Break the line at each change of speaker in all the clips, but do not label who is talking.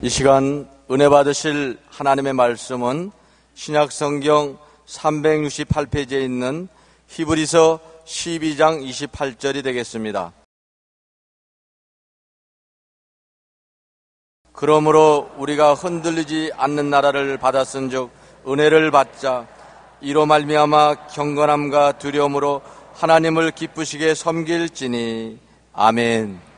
이 시간 은혜 받으실 하나님의 말씀은 신약성경 368페이지에 있는 히브리서 12장 28절이 되겠습니다. 그러므로 우리가 흔들리지 않는 나라를 받았은즉 은혜를 받자. 이로 말미암아 경건함과 두려움으로 하나님을 기쁘시게 섬길지니. 아멘.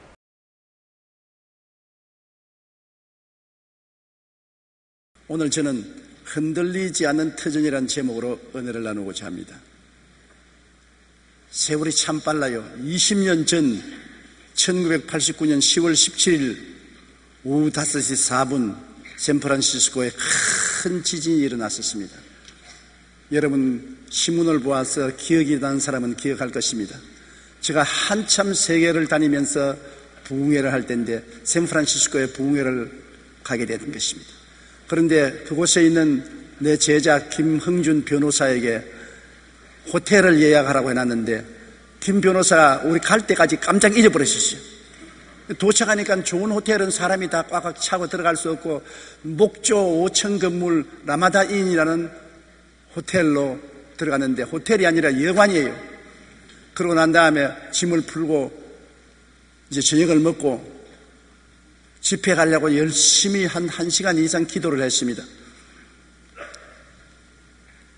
오늘 저는 흔들리지 않는 터전이라는 제목으로 은혜를 나누고자 합니다. 세월이 참 빨라요. 20년 전 1989년 10월 17일 오후 5시 4분 샌프란시스코에 큰 지진이 일어났었습니다. 여러분 신문을 보아서 기억이 나는 사람은 기억할 것입니다. 제가 한참 세계를 다니면서 부흥회를 할 때인데 샌프란시스코에 부흥회를 가게 된 것입니다. 그런데 그곳에 있는 내 제자 김흥준 변호사에게 호텔을 예약하라고 해놨는데 김 변호사가 우리 갈 때까지 깜짝 잊어버렸었어요. 도착하니까 좋은 호텔은 사람이 다 꽉꽉 차고 들어갈 수 없고 목조 5층 건물 라마다인이라는 호텔로 들어갔는데 호텔이 아니라 여관이에요. 그러고 난 다음에 짐을 풀고 이제 저녁을 먹고 집회 가려고 열심히 한 1시간 이상 기도를 했습니다.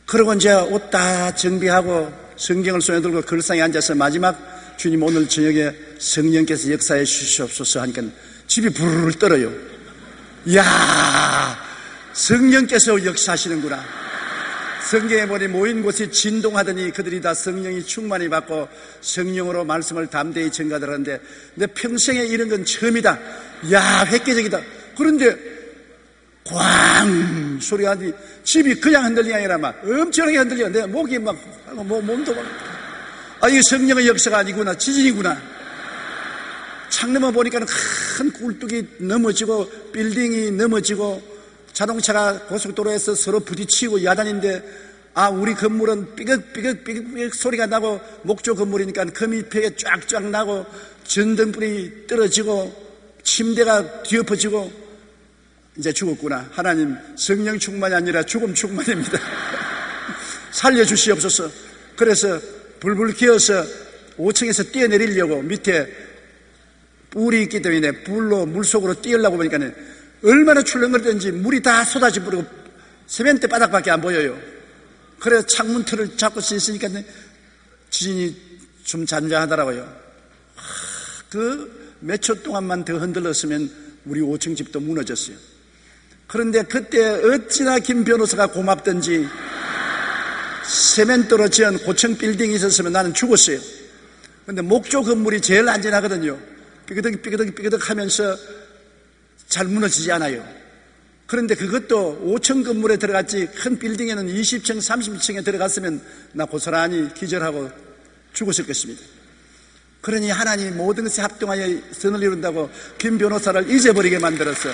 그러고 이제 옷 다 정비하고 성경을 손에 들고 걸상에 앉아서 마지막 주님 오늘 저녁에 성령께서 역사해 주시옵소서 하니까 집이 부르르 떨어요. 이야, 성령께서 역사하시는구나. 성경에 보니 모인 곳이 진동하더니 그들이 다 성령이 충만히 받고 성령으로 말씀을 담대히 전가들하는데 내 평생에 이런 건 처음이다. 야, 획기적이다. 그런데 꽝 소리가 하니 집이 그냥 흔들리는 게 아니라 막 엄청나게 흔들려. 내 목이 막 몸도 막 이게 성령의 역사가 아니구나. 지진이구나. 창문을 보니까 큰 굴뚝이 넘어지고 빌딩이 넘어지고 자동차가 고속도로에서 서로 부딪히고 야단인데 우리 건물은 삐걱삐걱 소리가 나고 목조 건물이니까 거미 벽에 쫙쫙 나고 전등불이 떨어지고 침대가 뒤엎어지고 이제 죽었구나. 하나님 성령 충만이 아니라 죽음 충만입니다. 살려주시옵소서. 그래서 불불 기어서 5층에서 뛰어내리려고 밑에 뿔이 있기 때문에 불로 물속으로 뛰으려고 보니까 얼마나 출렁거리든지 물이 다 쏟아져 버리고 세면대 바닥밖에 안 보여요. 그래서 창문 틀을 잡고 있으니까 지진이 좀 잔잔하더라고요. 그 몇 초 동안만 더 흔들렸으면 우리 5층 집도 무너졌어요. 그런데 그때 어찌나 김 변호사가 고맙던지 세면도로 지은 고층 빌딩이 있었으면 나는 죽었어요. 그런데 목조 건물이 제일 안전하거든요. 삐그덕 하면서 잘 무너지지 않아요. 그런데 그것도 5층 건물에 들어갔지 큰 빌딩에는 20층 30층에 들어갔으면 나 고스란히 기절하고 죽었을 것입니다. 그러니 하나님이 모든 것이 합동하여 선을 이룬다고 김 변호사를 잊어버리게 만들었어.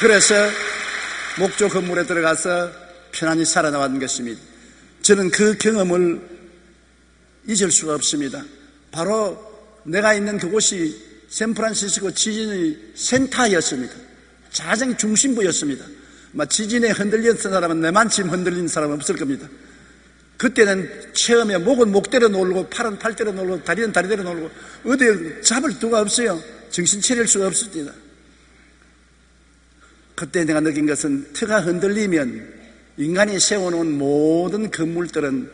그래서 목조 건물에 들어가서 편안히 살아나왔는 것입니다. 저는 그 경험을 잊을 수가 없습니다. 바로 내가 있는 그곳이 샌프란시스코 지진의 센터였습니다. 가장 중심부였습니다. 지진에 흔들렸던 사람은 내만큼 흔들린 사람은 없을 겁니다. 그때는 처음에 목은 목대로 놀고 팔은 팔대로 놀고 다리는 다리대로 놀고 어디에 잡을 수가 없어요. 정신 차릴 수가 없습니다. 그때 내가 느낀 것은 터가 흔들리면 인간이 세워놓은 모든 건물들은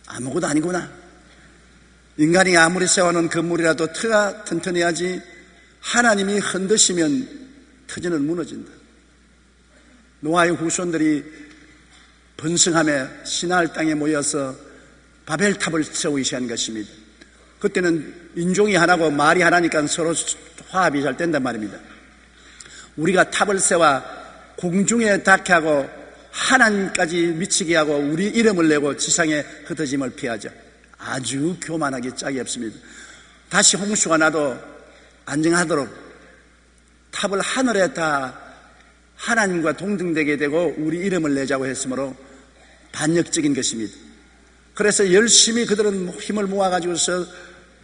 아무것도 아니구나. 인간이 아무리 세워놓은 건물이라도 터가 튼튼해야지 하나님이 흔드시면 터전은 무너진다. 노아의 후손들이 번성함에 시나을 땅에 모여서 바벨탑을 세우기 시작한 것입니다. 그때는 인종이 하나고 말이 하나니까 서로 화합이 잘 된단 말입니다. 우리가 탑을 세워 공중에 닿게 하고 하나님까지 미치게 하고 우리 이름을 내고 지상에 흩어짐을 피하죠. 아주 교만하기 짝이 없습니다. 다시 홍수가 나도 안정하도록 탑을 하늘에 다 하나님과 동등되게 되고 우리 이름을 내자고 했으므로 반역적인 것입니다. 그래서 열심히 그들은 힘을 모아가지고서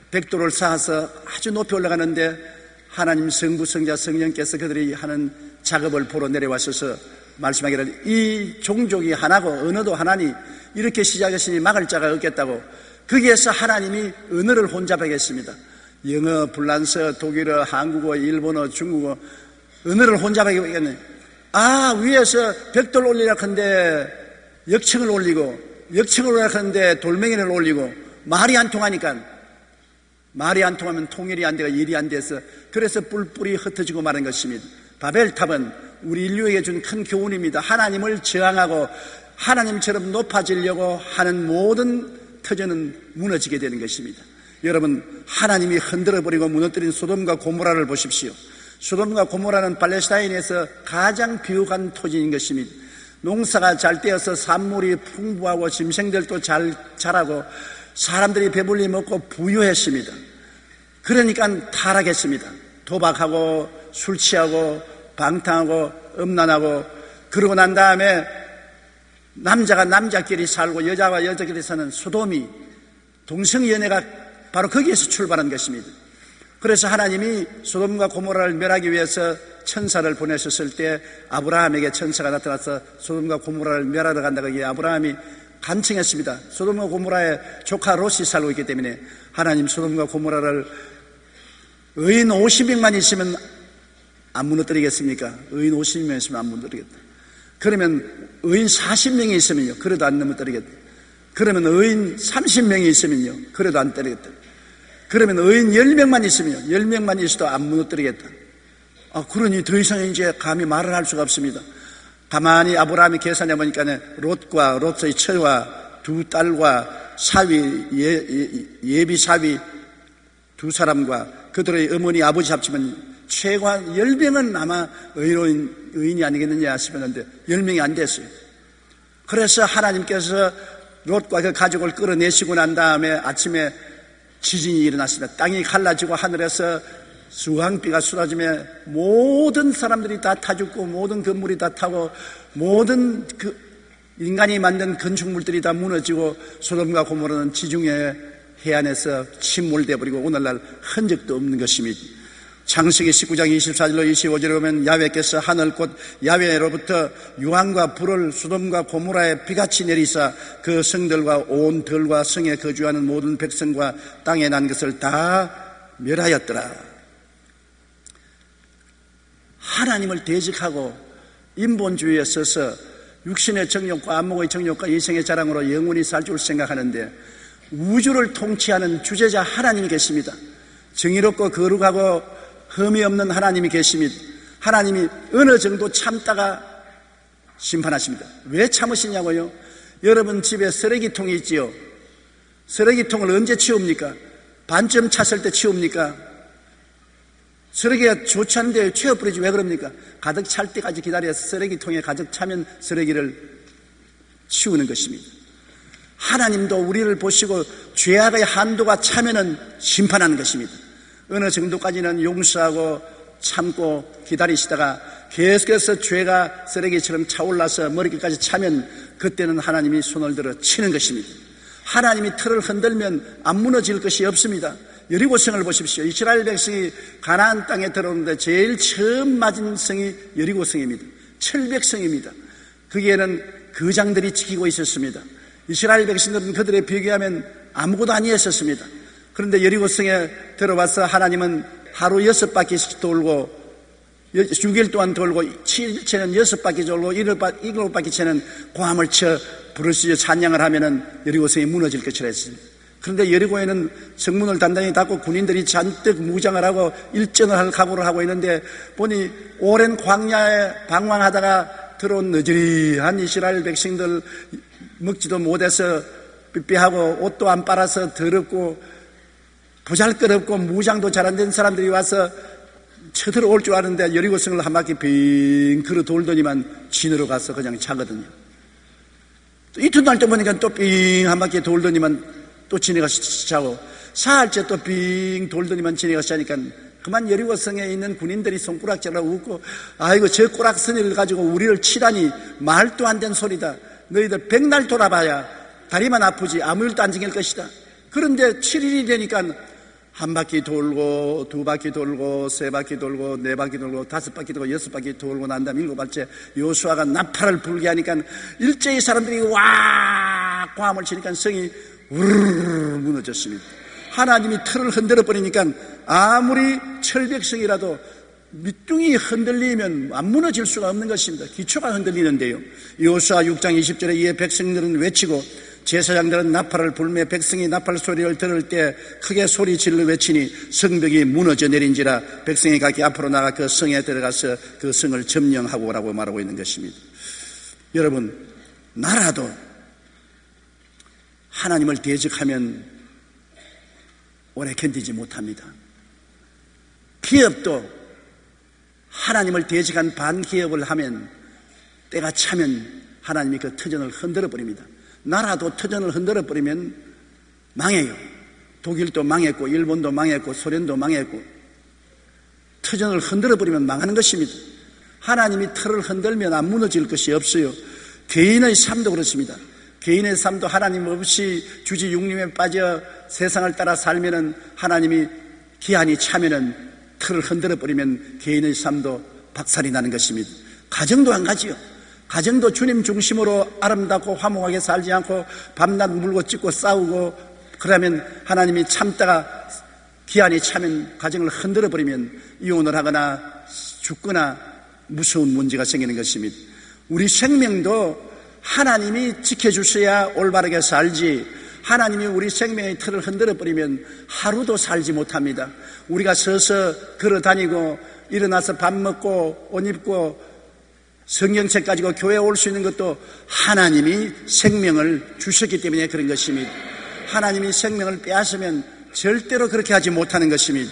벽돌을 쌓아서 아주 높이 올라가는데 하나님 성부, 성자, 성령께서 그들이 하는 작업을 보러 내려와셔서 말씀하기를 이 종족이 하나고 언어도 하나니 이렇게 시작했으니 막을 자가 없겠다고. 거기에서 하나님이 언어를 혼잡하겠습니다. 영어, 불란서, 독일어, 한국어, 일본어, 중국어 언어를 혼잡하겠네. 위에서 벽돌 올리라 하는데 역청을 올리고 역청을 올리라 하는데 돌멩이를 올리고 말이 안 통하니까 말이 안 통하면 통일이 안 되고 일이 안 돼서 그래서 뿔뿔이 흩어지고 마는 것입니다. 바벨탑은 우리 인류에게 준 큰 교훈입니다. 하나님을 저항하고 하나님처럼 높아지려고 하는 모든 터전은 무너지게 되는 것입니다. 여러분, 하나님이 흔들어버리고 무너뜨린 소돔과 고모라를 보십시오. 소돔과 고모라는 팔레스타인에서 가장 비옥한 토지인 것입니다. 농사가 잘 되어서 산물이 풍부하고 짐승들도 잘 자라고 사람들이 배불리 먹고 부유했습니다. 그러니까 타락했습니다. 도박하고 술 취하고 방탕하고 음란하고 그러고 난 다음에 남자가 남자끼리 살고 여자가 여자끼리 사는 소돔이 동성연애가 바로 거기에서 출발한 것입니다. 그래서 하나님이 소돔과 고모라를 멸하기 위해서 천사를 보내셨을 때 아브라함에게 천사가 나타나서 소돔과 고모라를 멸하러 간다고 하기에 아브라함이 간청했습니다. 소돔과 고모라의 조카 롯이 살고 있기 때문에 하나님 소돔과 고모라를 의인 50명만 있으면 안 무너뜨리겠습니까? 의인 50명 있으면 안 무너뜨리겠다. 그러면 의인 40명이 있으면요, 그래도 안 무너뜨리겠다. 그러면 의인 30명이 있으면요, 그래도 안 때리겠다. 그러면 의인 10명만 있으면요, 10명만 있어도 안 무너뜨리겠다. 그러니 더 이상 이제 감히 말을 할 수가 없습니다. 가만히 아브라함이 계산해 보니까 롯과 롯의 처와 두 딸과 사위, 예비 사위 두 사람과 그들의 어머니 아버지 합치면 최소한 10명은 아마 의인이 아니겠느냐 싶었는데 10명이 안 됐어요. 그래서 하나님께서 롯과 그 가족을 끌어내시고 난 다음에 아침에 지진이 일어났습니다. 땅이 갈라지고 하늘에서 수황비가 쏟아지며 모든 사람들이 다 타 죽고 모든 건물이 다 타고 모든 그 인간이 만든 건축물들이 다 무너지고 소돔과 고모라는 지중해 해안에서 침몰되어 버리고 오늘날 흔적도 없는 것입니다. 창세기 19장 24절로 25절에 보면 야훼께서 하늘꽃 야훼로부터 유황과 불을 소돔과 고모라에 비같이 내리사 그 성들과 온 들과 성에 거주하는 모든 백성과 땅에 난 것을 다 멸하였더라. 하나님을 대적하고 인본주의에 서서 육신의 정욕과 안목의 정욕과 이생의 자랑으로 영원히 살 줄 생각하는데 우주를 통치하는 주재자 하나님이 계십니다. 정의롭고 거룩하고 흠이 없는 하나님이 계십니다. 하나님이 어느 정도 참다가 심판하십니다. 왜 참으시냐고요? 여러분 집에 쓰레기통이 있지요. 쓰레기통을 언제 치웁니까? 반쯤 찼을 때 치웁니까? 쓰레기가 좋지 않은데 치워버리지 왜 그럽니까? 가득 찰 때까지 기다려서 쓰레기통에 가득 차면 쓰레기를 치우는 것입니다. 하나님도 우리를 보시고 죄악의 한도가 차면은 심판하는 것입니다. 어느 정도까지는 용서하고 참고 기다리시다가 계속해서 죄가 쓰레기처럼 차올라서 머리끝까지 차면 그때는 하나님이 손을 들어 치는 것입니다. 하나님이 틀을 흔들면 안 무너질 것이 없습니다. 여리고성을 보십시오. 이스라엘 백성이 가나안 땅에 들어오는데 제일 처음 맞은 성이 여리고성입니다. 철벽성입니다. 거기에는 거장들이 지키고 있었습니다. 이스라엘 백성들은 그들에 비교하면 아무것도 아니었습니다. 그런데 여리고성에 들어와서 하나님은 하루 6바퀴씩 돌고 6일 동안 돌고 7일째는 6바퀴 돌고 7바퀴째는 고함을 쳐 부르짖어 찬양을 하면은 여리고성이 무너질 것이라 했습니다. 그런데 여리고에는 성문을 단단히 닫고 군인들이 잔뜩 무장을 하고 일전을 할 각오를 하고 있는데 보니 오랜 광야에 방황하다가 들어온 너저리한 이스라엘 백성들 먹지도 못해서 삐삐하고 옷도 안 빨아서 더럽고 보잘것없고 무장도 잘 안 된 사람들이 와서 쳐들어올 줄 아는데 여리고성을 한 바퀴 빙 걸어 돌더니만 진으로 가서 그냥 자거든요. 이튿날 또 보니까 또 빙 한 바퀴 돌더니만 또 진에 가서 자고 사흘째 또 빙 돌더니만 진에 가서 자니까 그만 여리고성에 있는 군인들이 손가락질하고 웃고 아이고 저 꼬락서니를 가지고 우리를 치다니 말도 안 된 소리다. 너희들 백날 돌아봐야 다리만 아프지 아무 일도 안 생길 것이다. 그런데 7일이 되니까 한 바퀴 돌고, 두 바퀴 돌고, 세 바퀴 돌고, 네 바퀴 돌고, 다섯 바퀴 돌고, 여섯 바퀴 돌고 난 다음 일곱 발째 여호수아가 나팔을 불게 하니까 일제히 사람들이 와 고함을 치니까 성이 우르르 무너졌습니다. 하나님이 틀을 흔들어 버리니까 아무리 철벽성이라도 밑둥이 흔들리면 안 무너질 수가 없는 것입니다. 기초가 흔들리는데요. 여호수아 6장 20절에 이에 백성들은 외치고 제사장들은 나팔을 불매 백성이 나팔 소리를 들을 때 크게 소리 질러 외치니 성벽이 무너져 내린지라 백성이 각기 앞으로 나가 그 성에 들어가서 그 성을 점령하고 오라고 말하고 있는 것입니다. 여러분, 나라도 하나님을 대적하면 오래 견디지 못합니다. 기업도 하나님을 대적한 반기업을 하면 때가 차면 하나님이 그 터전을 흔들어 버립니다. 나라도 터전을 흔들어 버리면 망해요. 독일도 망했고 일본도 망했고 소련도 망했고 터전을 흔들어 버리면 망하는 것입니다. 하나님이 틀을 흔들면 안 무너질 것이 없어요. 개인의 삶도 그렇습니다. 개인의 삶도 하나님 없이 주지 육림에 빠져 세상을 따라 살면은 하나님이 기한이 차면은 틀을 흔들어 버리면 개인의 삶도 박살이 나는 것입니다. 가정도 안 가지요. 가정도 주님 중심으로 아름답고 화목하게 살지 않고 밤낮 물고 찢고 싸우고 그러면 하나님이 참다가 기한이 차면 가정을 흔들어 버리면 이혼을 하거나 죽거나 무서운 문제가 생기는 것입니다. 우리 생명도 하나님이 지켜주셔야 올바르게 살지 하나님이 우리 생명의 틀을 흔들어 버리면 하루도 살지 못합니다. 우리가 서서 걸어 다니고 일어나서 밥 먹고 옷 입고 성경책 가지고 교회에 올 수 있는 것도 하나님이 생명을 주셨기 때문에 그런 것입니다. 하나님이 생명을 빼앗으면 절대로 그렇게 하지 못하는 것입니다.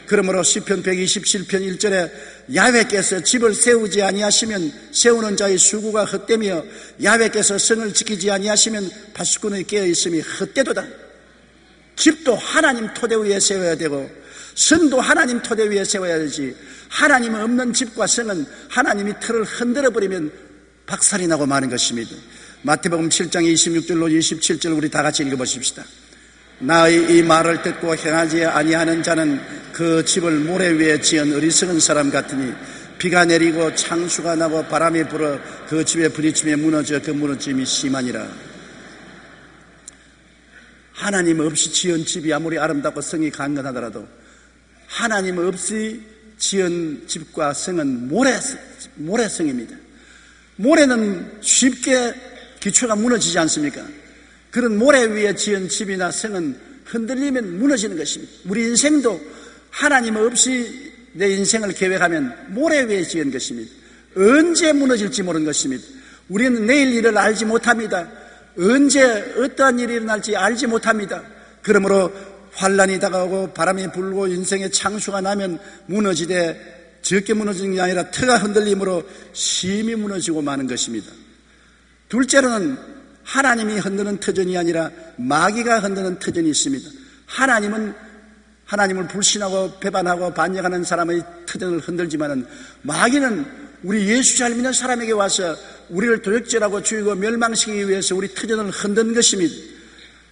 그러므로 시편 127편 1절에 야훼께서 집을 세우지 아니하시면 세우는 자의 수고가 헛되며 야훼께서 성을 지키지 아니하시면 파수꾼의 깨어있음이 헛되도다. 집도 하나님 토대 위에 세워야 되고 성도 하나님 토대 위에 세워야 되지 하나님 없는 집과 성은 하나님이 틀을 흔들어 버리면 박살이 나고 마는 것입니다. 마태복음 7장 26절로 27절 우리 다 같이 읽어보십시다. 나의 이 말을 듣고 행하지 아니하는 자는 그 집을 모래 위에 지은 어리석은 사람 같으니 비가 내리고 창수가 나고 바람이 불어 그 집에 부딪히며 무너져 그 무너짐이 심하니라. 하나님 없이 지은 집이 아무리 아름답고 성이 강건하더라도 하나님 없이 지은 집과 성은 모래성입니다. 모래는 쉽게 기초가 무너지지 않습니까? 그런 모래 위에 지은 집이나 성은 흔들리면 무너지는 것입니다. 우리 인생도 하나님 없이 내 인생을 계획하면 모래 위에 지은 것입니다. 언제 무너질지 모르는 것입니다. 우리는 내일 일을 알지 못합니다. 언제 어떠한 일이 일어날지 알지 못합니다. 그러므로 환란이 다가오고 바람이 불고 인생의 창수가 나면 무너지되 적게 무너지는 게 아니라 터가 흔들림으로 심히 무너지고 마는 것입니다. 둘째로는 하나님이 흔드는 터전이 아니라 마귀가 흔드는 터전이 있습니다. 하나님은 하나님을 불신하고 배반하고 반역하는 사람의 터전을 흔들지만은 마귀는 우리 예수 잘 믿는 사람에게 와서 우리를 도적질하고 죽이고 멸망시키기 위해서 우리 터전을 흔든 것입니다.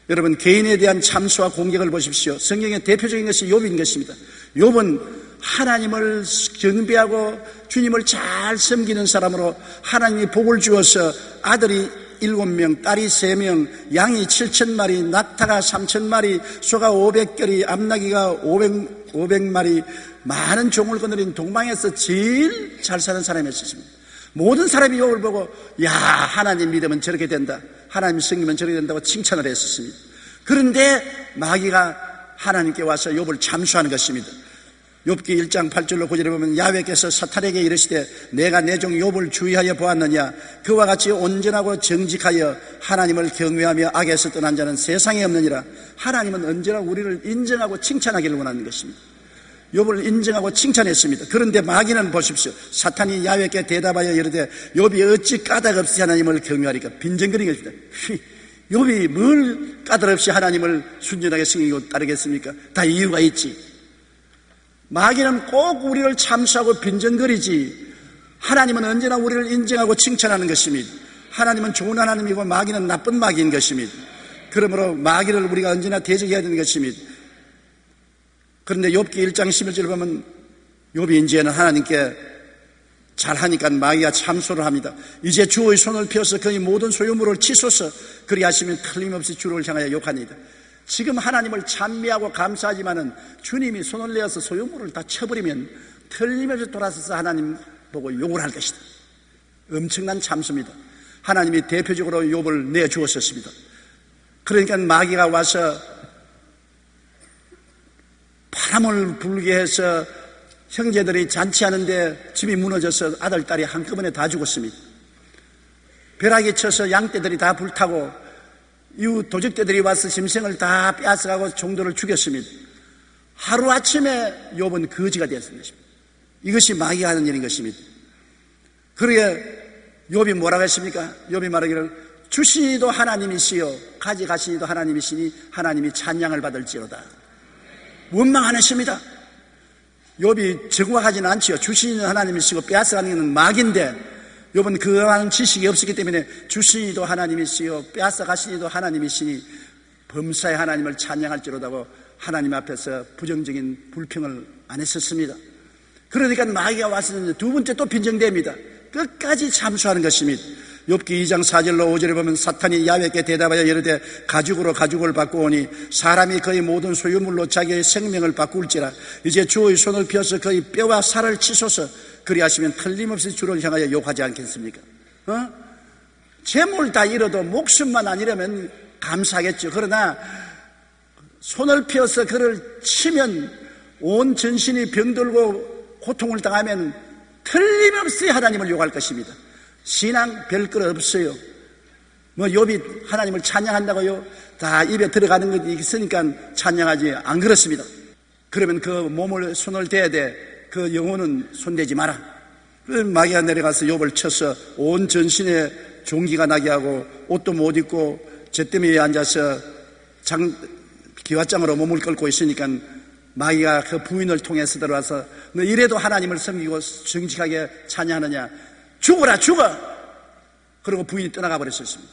여러분, 개인에 대한 참수와 공격을 보십시오. 성경의 대표적인 것이 욥인 것입니다. 욥은 하나님을 경배하고 주님을 잘 섬기는 사람으로 하나님이 복을 주어서 아들이 7명, 딸이 3명, 양이 7,000마리, 낙타가 3,000마리, 소가 500결이, 암나귀가 500마리, 많은 종을 거느린 동방에서 제일 잘 사는 사람이었습니다. 모든 사람이 욥을 보고 야, 하나님 믿으면 저렇게 된다, 하나님 섬기면 저렇게 된다고 칭찬을 했었습니다. 그런데 마귀가 하나님께 와서 욥을 참수하는 것입니다. 욥기 1장 8절로 9절에 보면 야훼께서 사탄에게 이르시되 내가 내 종 욥을 주의하여 보았느냐 그와 같이 온전하고 정직하여 하나님을 경외하며 악에서 떠난 자는 세상에 없느니라. 하나님은 언제나 우리를 인정하고 칭찬하기를 원하는 것입니다. 욥을 인정하고 칭찬했습니다. 그런데 마귀는 보십시오. 사탄이 야훼께 대답하여 이르되 욥이 어찌 까닭 없이 하나님을 경외하리까. 빈정거리는 것입니다. 욥이 뭘 까닭 없이 하나님을 순전하게 섬기고 따르겠습니까? 다 이유가 있지. 마귀는 꼭 우리를 참수하고 빈정거리지 하나님은 언제나 우리를 인정하고 칭찬하는 것입니다. 하나님은 좋은 하나님이고 마귀는 나쁜 마귀인 것입니다. 그러므로 마귀를 우리가 언제나 대적해야 되는 것입니다. 그런데 욥기 1장 11절을 보면 욥이 이제는 하나님께 잘하니까 마귀가 참소를 합니다. 이제 주의 손을 펴서 그의 모든 소유물을 치소서 그리하시면 틀림없이 주를 향하여 욕하니이다. 지금 하나님을 찬미하고 감사하지만은 주님이 손을 내어서 소유물을 다 쳐버리면 틀림없이 돌아서서 하나님 보고 욕을 할 것이다. 엄청난 참소입니다. 하나님이 대표적으로 욥을 내주었었습니다. 그러니까 마귀가 와서 바람을 불게 해서 형제들이 잔치하는데 집이 무너져서 아들, 딸이 한꺼번에 다 죽었습니다. 벼락이 쳐서 양떼들이 다 불타고 이후 도적떼들이 와서 짐승을 다 빼앗아가고 종들을 죽였습니다. 하루아침에 욥은 거지가 되었습니다. 이것이 마귀가 하는 일인 것입니다. 그러게 욥이 뭐라고 했습니까? 욥이 말하기를 주시니도 하나님이시요 가져가시니도 하나님이시니 하나님이 찬양을 받을지로다. 원망 안 했습니다. 욥이 정확하지는 않지요. 주시니도 하나님이시고 빼앗아가는 것은 마귀인데 욥은 그러한 지식이 없었기 때문에 주시니도 하나님이시요 빼앗아가시니도 하나님이시니 범사의 하나님을 찬양할지로다고 하나님 앞에서 부정적인 불평을 안 했었습니다. 그러니까 마귀가 와서 두 번째 또 빈정됩니다. 끝까지 참수하는 것입니다. 욥기 2장 4절로 5절에 보면 사탄이 야훼께 대답하여 이르되 가죽으로 가죽을 바꾸오니 사람이 그의 모든 소유물로 자기의 생명을 바꿀지라. 이제 주의 손을 펴서 그의 뼈와 살을 치소서 그리하시면 틀림없이 주를 향하여 욕하지 않겠습니까? 재물 다 잃어도 목숨만 안 잃으면 감사하겠죠. 그러나 손을 펴서 그를 치면 온 전신이 병들고 고통을 당하면 틀림없이 하나님을 욕할 것입니다. 신앙 별것 없어요. 욥이 하나님을 찬양한다고요? 다 입에 들어가는 것이 있으니까 찬양하지 안 그렇습니다. 그러면 그 몸을 손을 대야 돼. 그 영혼은 손대지 마라. 마귀가 내려가서 욥을 쳐서 온 전신에 종기가 나게 하고 옷도 못 입고 잿더미에 앉아서 기왓장으로 몸을 끌고 있으니까 마귀가 그 부인을 통해서 들어와서 너 이래도 하나님을 섬기고 정직하게 찬양하느냐? 죽어라 죽어! 그리고 부인이 떠나가 버렸습니다.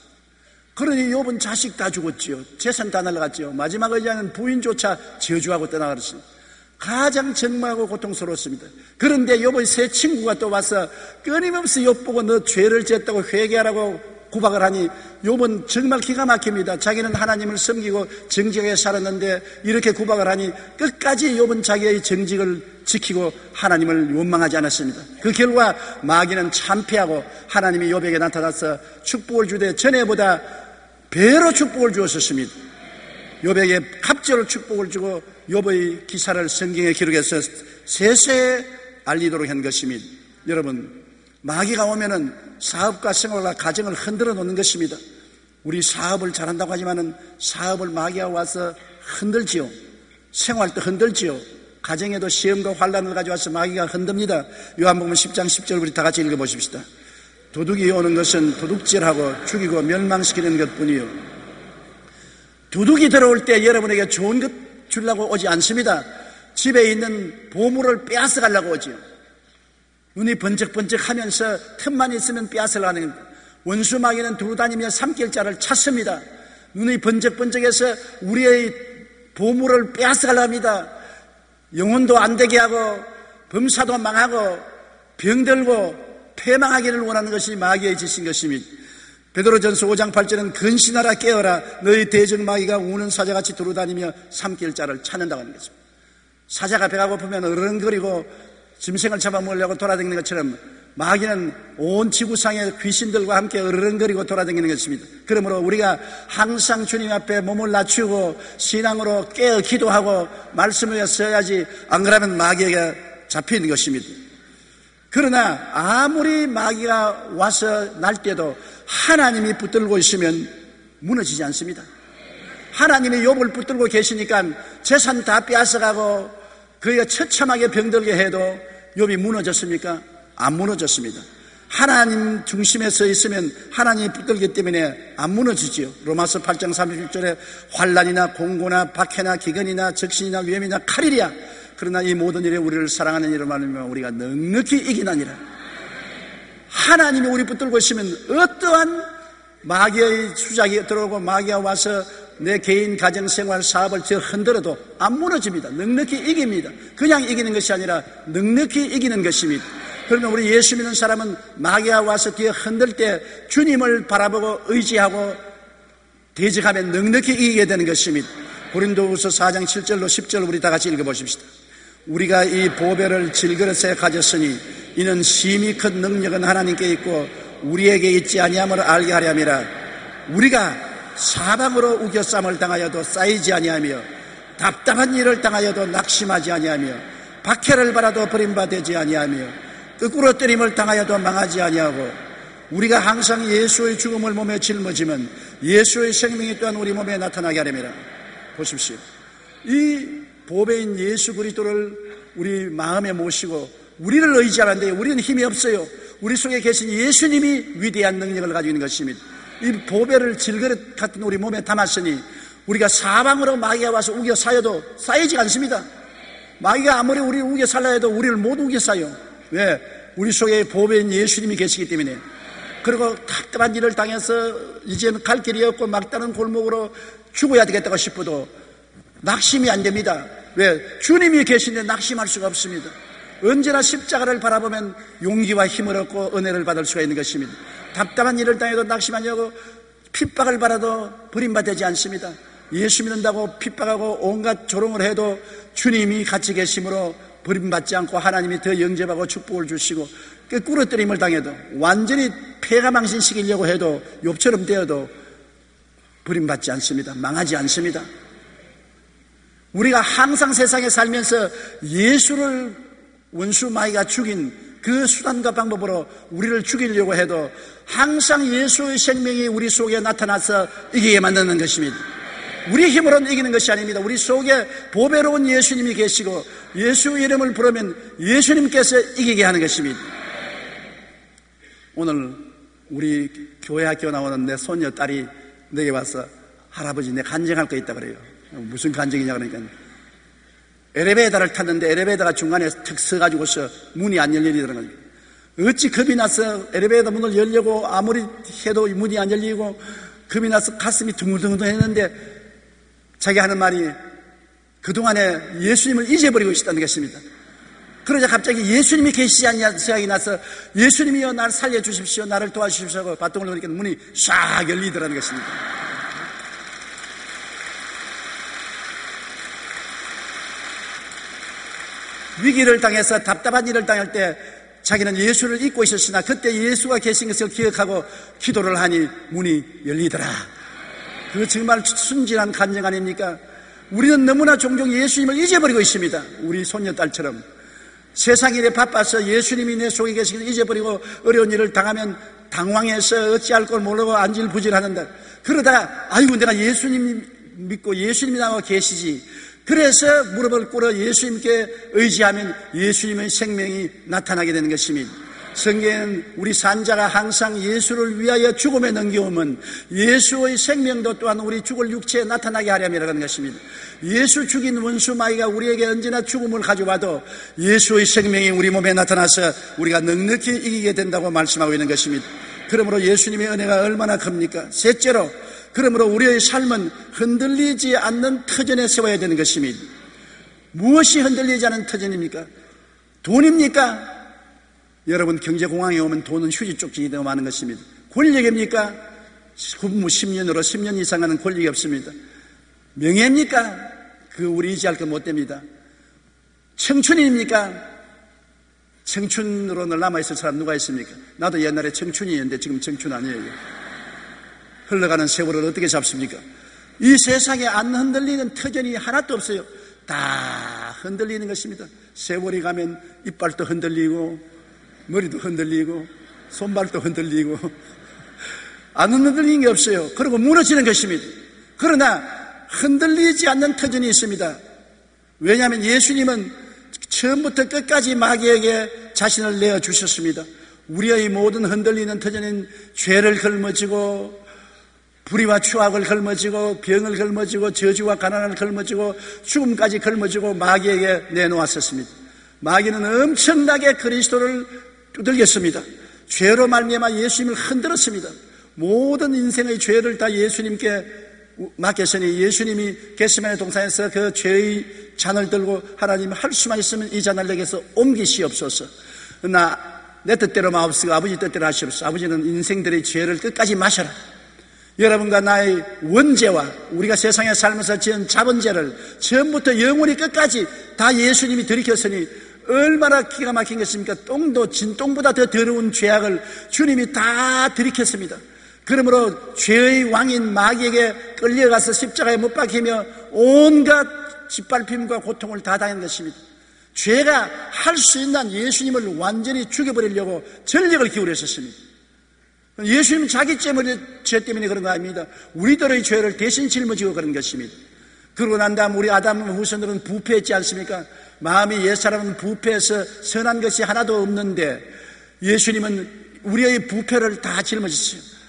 그러니 욥은 자식 다 죽었지요. 재산 다 날라갔지요. 마지막 의자는 부인조차 저주하고 떠나가버렸습니다. 가장 정말하고 고통스러웠습니다. 그런데 욥의 새 친구가 또 와서 끊임없이 욥 보고 너 죄를 지었다고 회개하라고 구박을 하니 욥은 정말 기가 막힙니다. 자기는 하나님을 섬기고 정직하게 살았는데 이렇게 구박을 하니 끝까지 욥은 자기의 정직을 지키고 하나님을 원망하지 않았습니다. 그 결과 마귀는 참패하고 하나님이 욥에게 나타나서 축복을 주되 전에보다 배로 축복을 주었었습니다. 욥에게 갑절로 축복을 주고 욥의 기사를 성경에 기록해서 세세에 알리도록 한 것입니다. 여러분, 마귀가 오면은 사업과 생활과 가정을 흔들어 놓는 것입니다. 우리 사업을 잘한다고 하지만은 사업을 마귀가 와서 흔들지요. 생활도 흔들지요. 가정에도 시험과 환란을 가져와서 마귀가 흔듭니다. 요한복음 10장 10절 우리 다 같이 읽어보십시다. 도둑이 오는 것은 도둑질하고 죽이고 멸망시키는 것뿐이요. 도둑이 들어올 때 여러분에게 좋은 것 주려고 오지 않습니다. 집에 있는 보물을 빼앗아 가려고 오지요. 눈이 번쩍번쩍 하면서 틈만 있으면 빼앗으려는 원수 마귀는 두루다니며 삼킬자를 찾습니다. 눈이 번쩍번쩍해서 우리의 보물을 빼앗으려고 합니다. 영혼도 안 되게 하고 범사도 망하고 병들고 패망하기를 원하는 것이 마귀의 짓인 것입니다. 베드로전서 5장 8절은 근신하라 깨어라 너희 대적 마귀가 우는 사자같이 두루다니며 삼킬 자를 찾는다고 하는 것입니다. 사자가 배가 고프면 어른거리고 짐승을 잡아먹으려고 돌아다니는 것처럼 마귀는 온 지구상의 귀신들과 함께 어른거리고 돌아다니는 것입니다. 그러므로 우리가 항상 주님 앞에 몸을 낮추고 신앙으로 깨어 기도하고 말씀을 써야지 안 그러면 마귀에게 잡히는 것입니다. 그러나 아무리 마귀가 와서 날 때도 하나님이 붙들고 있으면 무너지지 않습니다. 하나님이 욥을 붙들고 계시니까 재산 다 빼앗아가고 그가 처참하게 병들게 해도 욥이 무너졌습니까? 안 무너졌습니다. 하나님 중심에 서 있으면 하나님이 붙들기 때문에 안 무너지지요. 로마서 8장 36절에 환난이나 공고나 박해나 기근이나 적신이나 위험이나 칼이랴 그러나 이 모든 일에 우리를 사랑하는 이로 말하면 우리가 넉넉히 이기나니라. 하나님이 우리 붙들고 있으면 어떠한 마귀의 수작이 들어오고 마귀가 와서 내 개인 가정생활 사업을 저 흔들어도 안 무너집니다. 넉넉히 이깁니다. 그냥 이기는 것이 아니라 넉넉히 이기는 것입니다. 그러면 우리 예수 믿는 사람은 마귀가 와서 뒤에 흔들 때 주님을 바라보고 의지하고 대적하면 넉넉히 이기게 되는 것입니다. 고린도후서 4장 7절로 10절 우리 다 같이 읽어보십시다. 우리가 이 보배를 질그릇에 가졌으니 이는 심히 큰 능력은 하나님께 있고 우리에게 있지 아니함을 알게 하려 함이라. 우리가 사방으로 우겨쌈을 당하여도 쌓이지 아니하며 답답한 일을 당하여도 낙심하지 아니하며 박해를 받아도 버림받지 아니하며 거꾸로 때림을 당하여도 망하지 아니하고 우리가 항상 예수의 죽음을 몸에 짊어지면 예수의 생명이 또한 우리 몸에 나타나게 하려니라. 보십시오. 이 보배인 예수 그리스도를 우리 마음에 모시고 우리를 의지하는데 우리는 힘이 없어요. 우리 속에 계신 예수님이 위대한 능력을 가지고 있는 것입니다. 이 보배를 질그릇 같은 우리 몸에 담았으니 우리가 사방으로 마귀가 와서 우겨 쌓여도 쌓이지 않습니다. 마귀가 아무리 우리를 우겨 살라 해도 우리를 못 우겨 쌓여. 왜? 우리 속에 보배인 예수님이 계시기 때문에. 그리고 답답한 일을 당해서 이제는 갈 길이 없고 막다른 골목으로 죽어야 되겠다고 싶어도 낙심이 안 됩니다. 왜? 주님이 계신데 낙심할 수가 없습니다. 언제나 십자가를 바라보면 용기와 힘을 얻고 은혜를 받을 수가 있는 것입니다. 답답한 일을 당해도 낙심하냐고 핍박을 받아도 버림받지 않습니다. 예수 믿는다고 핍박하고 온갖 조롱을 해도 주님이 같이 계심으로 버림받지 않고 하나님이 더 영접하고 축복을 주시고 꿇어뜨림을 당해도 완전히 폐가망신시키려고 해도 욥처럼 되어도 버림받지 않습니다. 망하지 않습니다. 우리가 항상 세상에 살면서 예수를 원수 마귀가 죽인 그 수단과 방법으로 우리를 죽이려고 해도 항상 예수의 생명이 우리 속에 나타나서 이기게 만드는 것입니다. 우리 힘으로는 이기는 것이 아닙니다. 우리 속에 보배로운 예수님이 계시고 예수 이름을 부르면 예수님께서 이기게 하는 것입니다. 오늘 우리 교회 학교 나오는 내 손녀 딸이 내게 와서 할아버지 내 간증할 거 있다 그래요. 무슨 간증이냐 그러니까 엘리베이터를 탔는데 엘리베이터가 중간에 턱 서가지고서 문이 안 열리더라고요. 어찌 겁이 나서 엘리베이터 문을 열려고 아무리 해도 문이 안 열리고 겁이 나서 가슴이 둥글둥글 했는데 자기 하는 말이 그동안에 예수님을 잊어버리고 있었다는 것입니다. 그러자 갑자기 예수님이 계시지 않냐 생각이 나서 예수님이여 나를 살려주십시오, 나를 도와주십시오 하고 바통을 놓으니까 문이 싹 열리더라는 것입니다. 위기를 당해서 답답한 일을 당할 때 자기는 예수를 잊고 있었으나 그때 예수가 계신 것을 기억하고 기도를 하니 문이 열리더라. 그거 정말 순진한 간증 아닙니까? 우리는 너무나 종종 예수님을 잊어버리고 있습니다. 우리 손녀딸처럼 세상 일에 바빠서 예수님이 내 속에 계시길 잊어버리고 어려운 일을 당하면 당황해서 어찌할 걸 모르고 안질부질하는데 그러다가 아이고 내가 예수님 믿고 예수님이 나와 계시지. 그래서 무릎을 꿇어 예수님께 의지하면 예수님의 생명이 나타나게 되는 것입니다. 성경에는 우리 산자가 항상 예수를 위하여 죽음에 넘겨오면 예수의 생명도 또한 우리 죽을 육체에 나타나게 하려면 것입니다. 예수 죽인 원수 마귀가 우리에게 언제나 죽음을 가져와도 예수의 생명이 우리 몸에 나타나서 우리가 넉넉히 이기게 된다고 말씀하고 있는 것입니다. 그러므로 예수님의 은혜가 얼마나 큽니까? 셋째로, 그러므로 우리의 삶은 흔들리지 않는 터전에 세워야 되는 것입니다. 무엇이 흔들리지 않는 터전입니까? 돈입니까? 여러분 경제공황에 오면 돈은 휴지 쪽지기 되고 많은 것입니다. 권력입니까? 근무 10년으로 10년 이상 하는 권력이 없습니다. 명예입니까? 그 우리 의지할 거 못 됩니다. 청춘입니까? 청춘으로 늘 남아있을 사람 누가 있습니까? 나도 옛날에 청춘이었는데 지금 청춘 아니에요. 흘러가는 세월을 어떻게 잡습니까? 이 세상에 안 흔들리는 터전이 하나도 없어요. 다 흔들리는 것입니다. 세월이 가면 이빨도 흔들리고 머리도 흔들리고 손발도 흔들리고 안 흔들리는 게 없어요. 그리고 무너지는 것입니다. 그러나 흔들리지 않는 터전이 있습니다. 왜냐하면 예수님은 처음부터 끝까지 마귀에게 자신을 내어주셨습니다. 우리의 모든 흔들리는 터전은 죄를 걸머지고 불의와 추악을 걸머지고 병을 걸머지고 저주와 가난을 걸머지고 죽음까지 걸머지고 마귀에게 내놓았었습니다. 마귀는 엄청나게 그리스도를 두들겼습니다. 죄로 말미암아 예수님을 흔들었습니다. 모든 인생의 죄를 다 예수님께 마켓선이 예수님이 겟세마네 동산에서 그 죄의 잔을 들고 하나님 할 수만 있으면 이 잔을 내게서 옮기시옵소서. 내 뜻대로 마옵시고 아버지 뜻대로 하시옵소서. 아버지는 인생들의 죄를 끝까지 마셔라. 여러분과 나의 원죄와 우리가 세상에 살면서 지은 자본죄를 처음부터 영원히 끝까지 다 예수님이 들이켰으니 얼마나 기가 막힌 것입니까? 똥도 진똥보다 더 더러운 죄악을 주님이 다 들이켰습니다. 그러므로 죄의 왕인 마귀에게 끌려가서 십자가에 못 박히며 온갖 짓밟힘과 고통을 다 당한 것입니다. 죄가 할 수 있는 예수님을 완전히 죽여버리려고 전력을 기울였었습니다. 예수님은 자기 죄 때문에 그런 거 아닙니다. 우리들의 죄를 대신 짊어지고 그런 것입니다. 그러고 난 다음 우리 아담 후손들은 부패했지 않습니까? 마음이 옛사람은 부패해서 선한 것이 하나도 없는데 예수님은 우리의 부패를 다 짊어졌어요.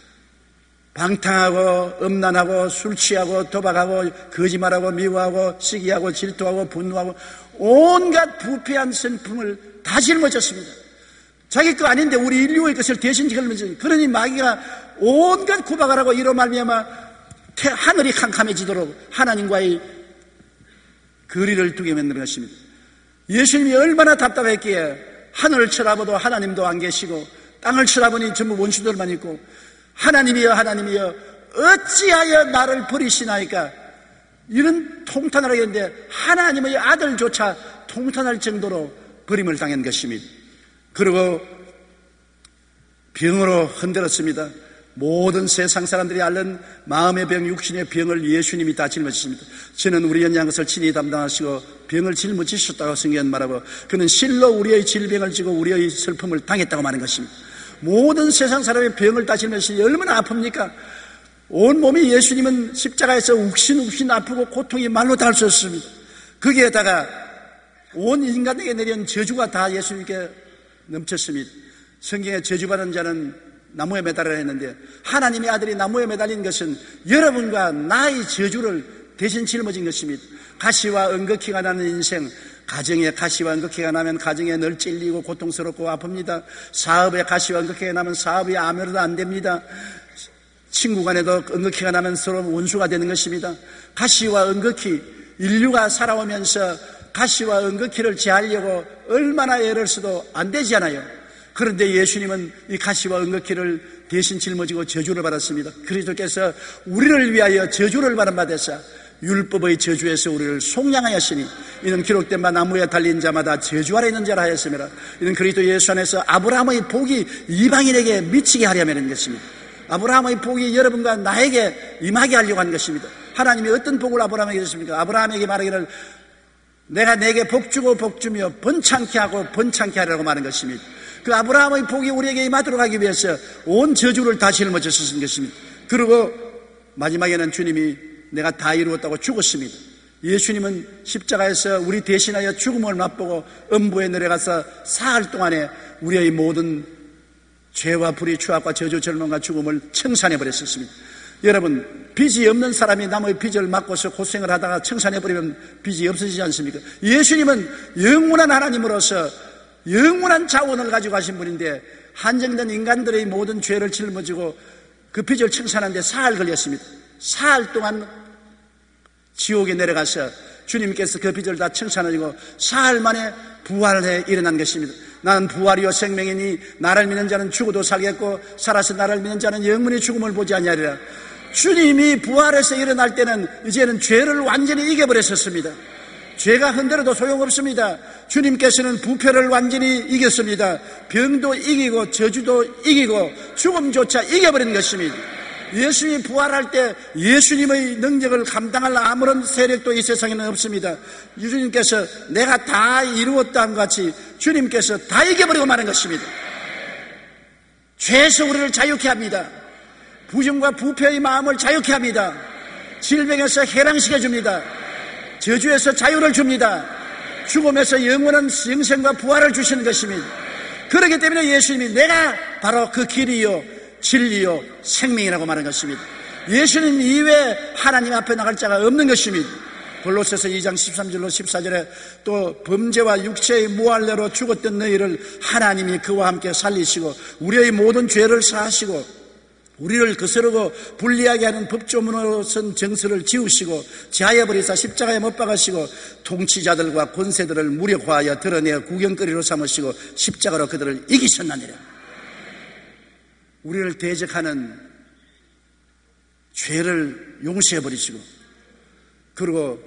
방탕하고 음란하고 술 취하고 도박하고 거짓말하고 미워하고 시기하고 질투하고 분노하고 온갖 부패한 성품을 다 짊어졌습니다. 자기 거 아닌데 우리 인류의 것을 대신 짊어졌어요. 그러니 마귀가 온갖 구박을 하고 이로 말미암아 하늘이 캄캄해지도록 하나님과의 거리를 두게 만드는 것입니다. 예수님이 얼마나 답답했기에 하늘을 쳐다봐도 하나님도 안 계시고 땅을 쳐다보니 전부 원수들만 있고 하나님이여 하나님이여 어찌하여 나를 버리시나이까 이런 통탄을 하겠는데 하나님의 아들조차 통탄할 정도로 버림을 당한 것입니다. 그리고 병으로 흔들었습니다. 모든 세상 사람들이 앓는 마음의 병, 육신의 병을 예수님이 다 짊어지십니다. 저는 우리 연약한 것을 친히 담당하시고 병을 짊어지셨다고 성경은 말하고 그는 실로 우리의 질병을 지고 우리의 슬픔을 당했다고 말하는 것입니다. 모든 세상 사람의 병을 다 짊어지시니 얼마나 아픕니까? 온 몸이 예수님은 십자가에서 욱신욱신 아프고 고통이 말로 닿을 수 없습니다. 거기에다가 온 인간에게 내린 저주가 다 예수님께 넘쳤습니다. 성경에 저주받은 자는 나무에 매달아야 했는데 하나님의 아들이 나무에 매달린 것은 여러분과 나의 저주를 대신 짊어진 것입니다. 가시와 은극히가 나는 인생, 가정에 가시와 은극히가 나면 가정에 늘 찔리고 고통스럽고 아픕니다. 사업에 가시와 은극히가 나면 사업이 아무래도 안 됩니다. 친구 간에도 은극히가 나면 서로 원수가 되는 것입니다. 가시와 은극히, 인류가 살아오면서 가시와 은극히를 제하려고 얼마나 애를 써도 안 되지 않아요. 그런데 예수님은 이 가시와 은극히를 대신 짊어지고 저주를 받았습니다. 그리스도께서 우리를 위하여 저주를 받은 바 되사 율법의 저주에서 우리를 속량하였으니 이는 기록된 바 나무에 달린 자마다 저주 아래 있는 자라 하였습니다. 이는 그리스도 예수 안에서 아브라함의 복이 이방인에게 미치게 하려면 것입니다. 아브라함의 복이 여러분과 나에게 임하게 하려고 한 것입니다. 하나님이 어떤 복을 아브라함에게 줬습니까? 아브라함에게 말하기를 내가 내게 복주고 복주며 번창케 하고 번창케 하려고 말한 것입니다. 그 아브라함의 복이 우리에게 임하도록 하기 위해서 온 저주를 다 짊어졌었던 것입니다. 그리고 마지막에는 주님이 내가 다 이루었다고 죽었습니다. 예수님은 십자가에서 우리 대신하여 죽음을 맛보고 음부에 내려가서 사흘 동안에 우리의 모든 죄와 불의, 추악과 저주, 절망과 죽음을 청산해버렸습니다. 여러분, 빚이 없는 사람이 남의 빚을 막고서 고생을 하다가 청산해버리면 빚이 없어지지 않습니까? 예수님은 영원한 하나님으로서 영원한 자원을 가지고 가신 분인데 한정된 인간들의 모든 죄를 짊어지고 그 빚을 청산하는데 사흘 걸렸습니다. 사흘 동안 지옥에 내려가서 주님께서 그 빚을 다 청산하시고 사흘 만에 부활해 일어난 것입니다. 나는 부활이요 생명이니 나를 믿는 자는 죽어도 살겠고 살아서 나를 믿는 자는 영원히 죽음을 보지 아니하리라. 주님이 부활해서 일어날 때는 이제는 죄를 완전히 이겨버렸었습니다. 죄가 흔들어도 소용없습니다. 주님께서는 부패를 완전히 이겼습니다. 병도 이기고 저주도 이기고 죽음조차 이겨버린 것입니다. 예수님이 부활할 때 예수님의 능력을 감당할 아무런 세력도 이 세상에는 없습니다. 주님께서 내가 다 이루었다 한 같이 주님께서 다 이겨버리고 마는 것입니다. 죄에서 우리를 자유케 합니다. 부정과 부패의 마음을 자유케 합니다. 질병에서 해방시켜 줍니다. 저주에서 자유를 줍니다. 죽음에서 영원한 영생과 부활을 주시는 것입니다. 그렇기 때문에 예수님이 내가 바로 그 길이요 진리요 생명이라고 말하는 것입니다. 예수님 이외에 하나님 앞에 나갈 자가 없는 것입니다. 골로새서 2장 13절로 14절에 또 범죄와 육체의 무할례로 죽었던 너희를 하나님이 그와 함께 살리시고 우리의 모든 죄를 사하시고 우리를 거스르고 불리하게 하는 법조문으로선 정서를 지우시고 제하여버리사 십자가에 못 박으시고 통치자들과 권세들을 무력화하여 드러내어 구경거리로 삼으시고 십자가로 그들을 이기셨나니라. 우리를 대적하는 죄를 용서해버리시고, 그리고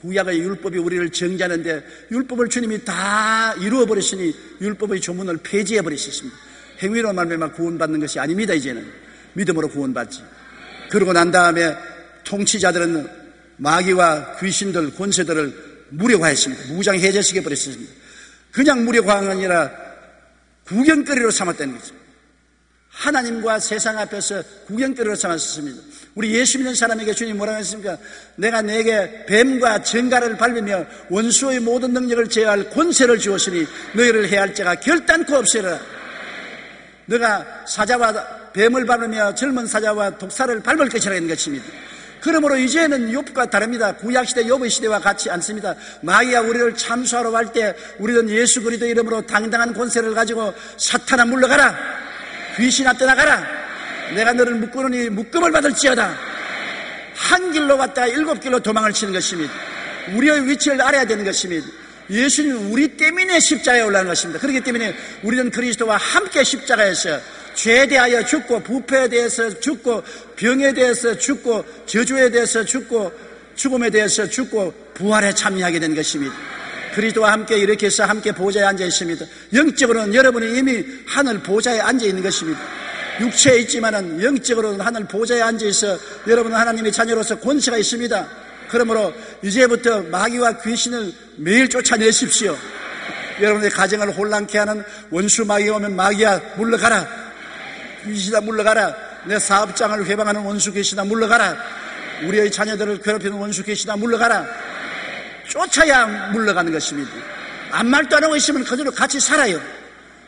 구약의 율법이 우리를 정죄하는데 율법을 주님이 다 이루어버리시니 율법의 조문을 폐지해버리셨습니다. 행위로 말미암아 구원받는 것이 아닙니다. 이제는 믿음으로 구원받지. 그러고 난 다음에 통치자들은 마귀와 귀신들, 권세들을 무력화했습니다. 무장해제시켜버렸습니다. 그냥 무력화한 게 아니라 구경거리로 삼았다는 거죠. 하나님과 세상 앞에서 구경거리로 삼았습니다. 우리 예수 믿는 사람에게 주님 뭐라고 했습니까? 내가 내게 뱀과 정갈을 밟으며 원수의 모든 능력을 제어할 권세를 주었으니 너희를 해할 자가 결단코 없으리라. 너가 사자와 뱀을 밟으며 젊은 사자와 독사를 밟을 것이라는 것입니다. 그러므로 이제는 욥과 다릅니다. 구약시대 욥의 시대와 같지 않습니다. 마귀가 우리를 참수하러 갈 때 우리는 예수 그리스도 이름으로 당당한 권세를 가지고 사탄아 물러가라, 귀신아 떠나가라, 내가 너를 묶으노니 묶음을 받을지어다. 한 길로 왔다가 7길로 도망을 치는 것입니다. 우리의 위치를 알아야 되는 것입니다. 예수님은 우리 때문에 십자가에 올라가는 것입니다. 그렇기 때문에 우리는 그리스도와 함께 십자가에서 죄에 대하여 죽고, 부패에 대해서 죽고, 병에 대해서 죽고, 저주에 대해서 죽고, 죽음에 대해서 죽고, 부활에 참여하게 된 것입니다. 그리스도와 함께 이렇게 해서 함께 보좌에 앉아 있습니다. 영적으로는 여러분이 이미 하늘 보좌에 앉아 있는 것입니다. 육체에 있지만은 영적으로는 하늘 보좌에 앉아 있어 여러분은 하나님의 자녀로서 권세가 있습니다. 그러므로 이제부터 마귀와 귀신을 매일 쫓아내십시오. 여러분의 가정을 혼란케 하는 원수 마귀가 오면 마귀야 물러가라, 귀신아 물러가라, 내 사업장을 회방하는 원수 귀신아 물러가라, 우리의 자녀들을 괴롭히는 원수 귀신아 물러가라. 쫓아야 물러가는 것입니다. 아무 말도 안 하고 있으면 그대로 같이 살아요.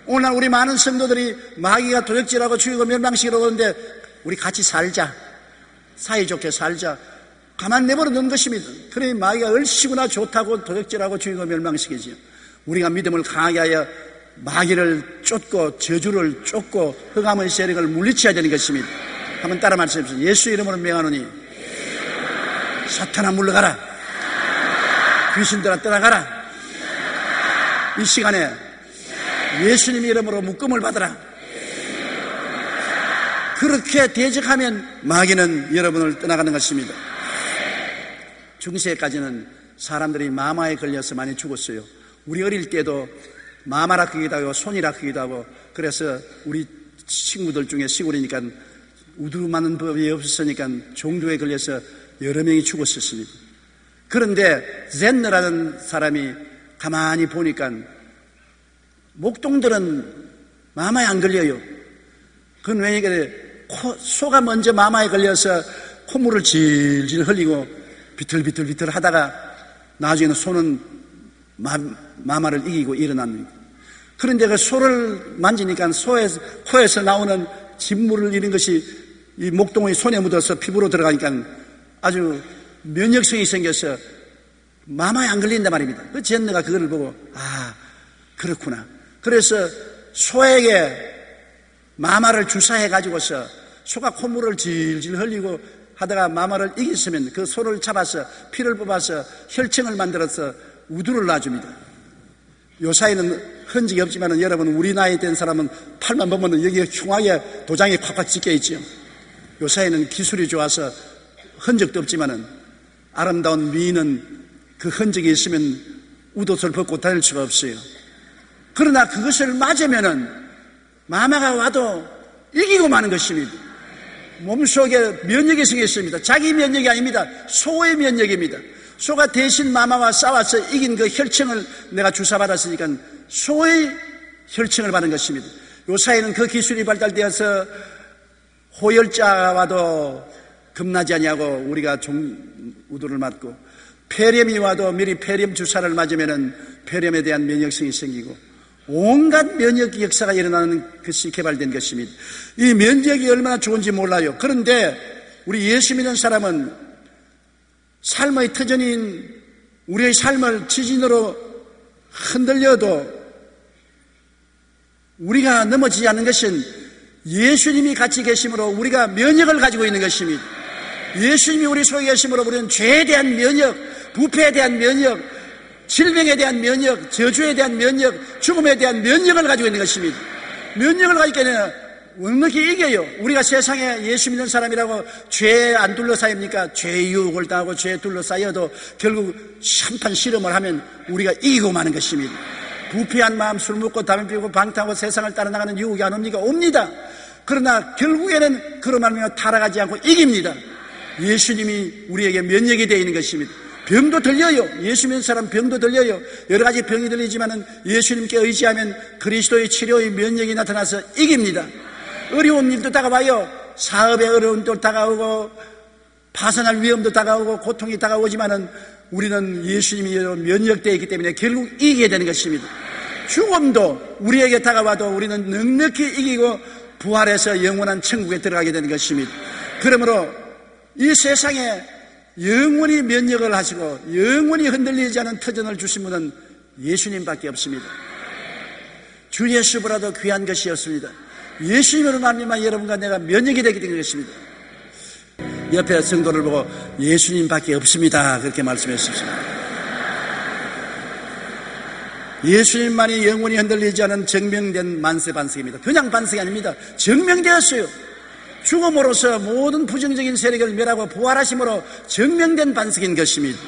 오늘날 우리 많은 성도들이 마귀가 도적질하고 죽이고 멸망시키려고 하는데 우리 같이 살자, 사이좋게 살자, 가만 내버려 놓은 것입니다. 그러니 마귀가 얼씨구나 좋다고 도적질하고 죽이고 멸망시키지요. 우리가 믿음을 강하게 하여 마귀를 쫓고 저주를 쫓고 흑암의 세력을 물리쳐야 되는 것입니다. 한번 따라 말씀해주세요. 예수 이름으로 명하노니 사탄아 물러가라, 귀신들아 떠나가라. 이 시간에 예수님 이름으로 묶음을 받으라. 그렇게 대적하면 마귀는 여러분을 떠나가는 것입니다. 중세까지는 사람들이 마마에 걸려서 많이 죽었어요. 우리 어릴 때도 마마라 크기도 하고 손이라 크기도 하고, 그래서 우리 친구들 중에 시골이니까 우두마는 법이 없었으니까 종교에 걸려서 여러 명이 죽었었습니다. 그런데 젠너라는 사람이 가만히 보니까 목동들은 마마에 안 걸려요. 그건 왜냐면 소가 먼저 마마에 걸려서 콧물을 질질 흘리고 비틀비틀 하다가 나중에는 소는 마마를 이기고 일어납니다. 그런데 그 소를 만지니까 코에서 나오는 진물을 이런 것이 이 목동의 손에 묻어서 피부로 들어가니까 아주 면역성이 생겨서 마마에 안 걸린단 말입니다. 그 젠너가 그걸 보고 아 그렇구나. 그래서 소에게 마마를 주사해 가지고서 소가 콧물을 질질 흘리고 하다가 마마를 이겼으면 그 소를 잡아서 피를 뽑아서 혈청을 만들어서 우두를 놔줍니다. 요사이는 흔적이 없지만 여러분 우리 나이 된 사람은 팔만 보면 여기에 흉하게 도장이 콱콱 찍혀 있지요. 요사이는 기술이 좋아서 흔적도 없지만 아름다운 미인은 그 흔적이 있으면 웃옷을 벗고 다닐 수가 없어요. 그러나 그것을 맞으면은 마마가 와도 이기고 마는 것입니다. 몸속에 면역이 생겼습니다. 자기 면역이 아닙니다. 소의 면역입니다. 소가 대신 마마와 싸워서 이긴 그 혈청을 내가 주사받았으니까 소의 혈청을 받은 것입니다. 요사이는 그 기술이 발달되어서 호열자와도 겁나지 아니하고 우리가 우두를 맞고, 폐렴이 와도 미리 폐렴 주사를 맞으면은 폐렴에 대한 면역성이 생기고 온갖 면역 역사가 일어나는 것이 개발된 것입니다. 이 면역이 얼마나 좋은지 몰라요. 그런데 우리 예수 믿는 사람은 삶의 터전인 우리의 삶을 지진으로 흔들려도 우리가 넘어지지 않는 것은 예수님이 같이 계심으로 우리가 면역을 가지고 있는 것입니다. 예수님이 우리 속에 계심으로 우리는 죄에 대한 면역, 부패에 대한 면역, 질병에 대한 면역, 저주에 대한 면역, 죽음에 대한 면역을 가지고 있는 것입니다. 면역을 가지기 때문에 넉넉히 이겨요. 우리가 세상에 예수 믿는 사람이라고 죄에 안 둘러싸입니까? 죄의 유혹을 당하고 죄에 둘러싸여도 결국 한판 실험을 하면 우리가 이기고 마는 것입니다. 부패한 마음, 술 먹고 담배 피우고 방탕하고 세상을 따라 나가는 유혹이 안 옵니까? 옵니다. 그러나 결국에는 그로 말미암아 타락하지 않고 이깁니다. 예수님이 우리에게 면역이 되어 있는 것입니다. 병도 들려요. 예수 믿는 사람 병도 들려요. 여러 가지 병이 들리지만은 예수님께 의지하면 그리스도의 치료의 면역이 나타나서 이깁니다. 어려운 일도 다가와요. 사업의 어려움도 다가오고 파산할 위험도 다가오고 고통이 다가오지만은 우리는 예수님이 면역되어 있기 때문에 결국 이기게 되는 것입니다. 죽음도 우리에게 다가와도 우리는 넉넉히 이기고 부활해서 영원한 천국에 들어가게 되는 것입니다. 그러므로 이 세상에 영원히 면역을 하시고 영원히 흔들리지 않은 터전을 주신 분은 예수님밖에 없습니다. 주 예수보다도 귀한 것이 없습니다. 예수님으로 말미암아 여러분과 내가 면역이 되게 된 것입니다. 옆에 성도를 보고 예수님밖에 없습니다 그렇게 말씀했습니다. 예수님만이 영원히 흔들리지 않은 증명된 만세 반석입니다. 그냥 반석이 아닙니다. 증명되었어요. 죽음으로써 모든 부정적인 세력을 멸하고 부활하심으로 증명된 반석인 것입니다.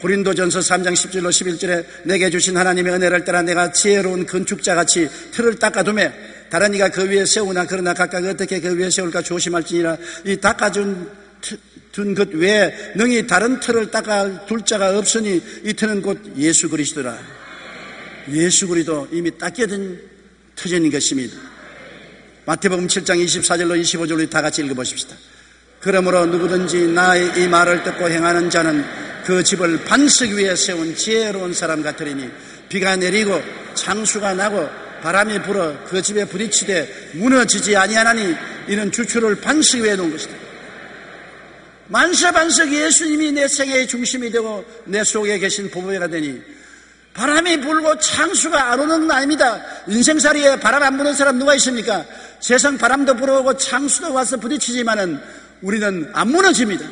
고린도전서 3장 10절로 11절에 내게 주신 하나님의 은혜를 따라 내가 지혜로운 건축자같이 틀을 닦아두매 다른 이가 그 위에 세우나 그러나 각각 어떻게 그 위에 세울까 조심할지니라. 이 닦아둔 것 외에 능히 다른 틀을 닦아둘 자가 없으니 이 틀은 곧 예수 그리스도라. 예수 그리스도 이미 닦여진 터전인 것입니다. 마태복음 7장 24절로 25절로 다 같이 읽어보십시다. 그러므로 누구든지 나의 이 말을 듣고 행하는 자는 그 집을 반석 위에 세운 지혜로운 사람 같으리니 비가 내리고 창수가 나고 바람이 불어 그 집에 부딪히되 무너지지 아니하나니 이는 주추를 반석 위에 놓은 것이다. 만세 반석 예수님이 내 생애의 중심이 되고 내 속에 계신 보배가 되니 바람이 불고 창수가 안 오는 건 아닙니다. 인생살이에 바람 안 부는 사람 누가 있습니까? 세상 바람도 불어오고 창수도 와서 부딪히지만은 우리는 안 무너집니다.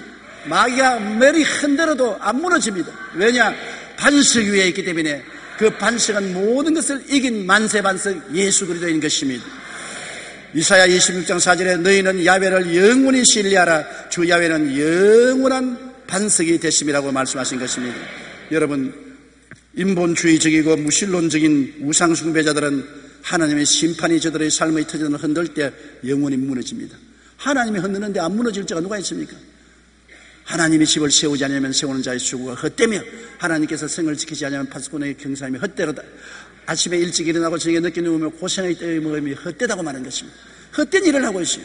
마귀가 머리 흔들어도 안 무너집니다. 왜냐? 반석 위에 있기 때문에 그 반석은 모든 것을 이긴 만세 반석 예수 그리스도인 것입니다. 이사야 26장 4절에 너희는 야훼를 영원히 신뢰하라. 주 야훼는 영원한 반석이 되심이라고 말씀하신 것입니다. 여러분, 인본주의적이고 무신론적인 우상숭배자들은 하나님의 심판이 저들의 삶의 터전을 흔들 때 영원히 무너집니다. 하나님이 흔드는데 안 무너질 자가 누가 있습니까? 하나님이 집을 세우지 않으면 세우는 자의 수고가 헛되며 하나님께서 성을 지키지 않으면 파수꾼의 경사함이 헛되로다. 아침에 일찍 일어나고 저녁에 늦게 누우며 고생의 때의 먹음이 헛되다고 말하는 것입니다. 헛된 일을 하고 있어요.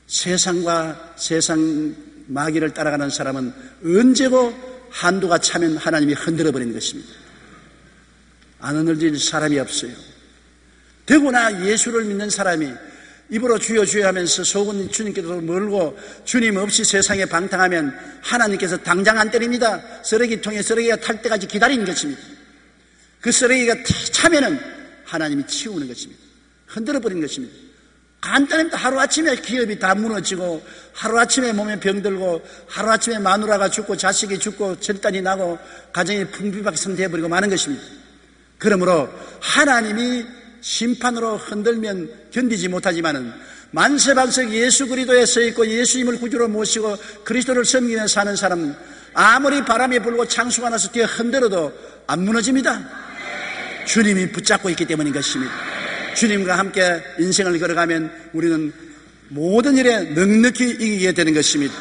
세상과 세상 마귀를 따라가는 사람은 언제고 한도가 차면 하나님이 흔들어버리는 것입니다. 안 흔들릴 사람이 없어요. 더구나 예수를 믿는 사람이 입으로 주여 주여 하면서 속은 주님께서 멀고 주님 없이 세상에 방탕하면 하나님께서 당장 안 때립니다. 쓰레기통에 쓰레기가 탈 때까지 기다리는 것입니다. 그 쓰레기가 차면은 하나님이 치우는 것입니다. 흔들어버리는 것입니다. 간단합니다. 하루아침에 기업이 다 무너지고 하루아침에 몸에 병들고 하루아침에 마누라가 죽고 자식이 죽고 절단이 나고 가정이 풍비박산되어버리고 마는 것입니다. 그러므로 하나님이 심판으로 흔들면 견디지 못하지만은 만세반석 예수 그리스도에 서 있고 예수님을 구주로 모시고 그리스도를 섬기며 사는 사람은 아무리 바람이 불고 창수가 나서 뒤에 흔들어도 안 무너집니다. 주님이 붙잡고 있기 때문인 것입니다. 주님과 함께 인생을 걸어가면 우리는 모든 일에 넉넉히 이기게 되는 것입니다.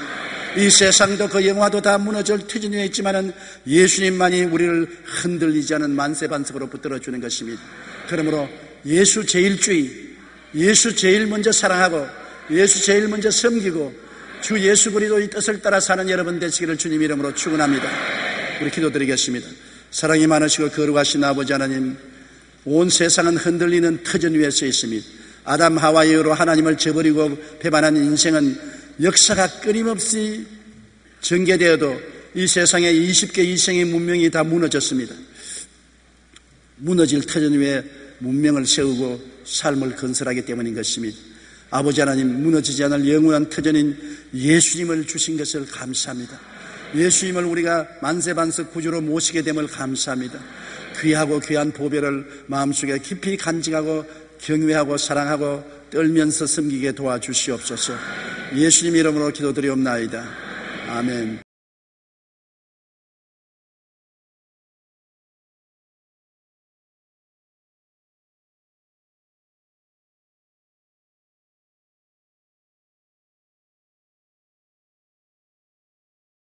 이 세상도 그 영화도 다 무너질 터전 위에 있지만은 예수님만이 우리를 흔들리지 않은 만세반석으로 붙들어주는 것입니다. 그러므로 예수 제일주의, 예수 제일 먼저 사랑하고 예수 제일 먼저 섬기고 주 예수 그리스도의 뜻을 따라 사는 여러분 되시기를 주님 이름으로 축원합니다. 우리 기도드리겠습니다. 사랑이 많으시고 거룩하신 아버지 하나님, 온 세상은 흔들리는 터전 위에 서 있습니다. 아담 하와 이후로 하나님을 저버리고 배반한 인생은 역사가 끊임없이 전개되어도 이 세상에 20개 이상의 문명이 다 무너졌습니다. 무너질 터전 위에 문명을 세우고 삶을 건설하기 때문인 것입니다. 아버지 하나님, 무너지지 않을 영원한 터전인 예수님을 주신 것을 감사합니다. 예수님을 우리가 만세반석 구주로 모시게 됨을 감사합니다. 귀하고 귀한 보배를 마음속에 깊이 간직하고 경외하고 사랑하고 떨면서 섬기게 도와주시옵소서. 예수님 이름으로 기도드리옵나이다. 아멘.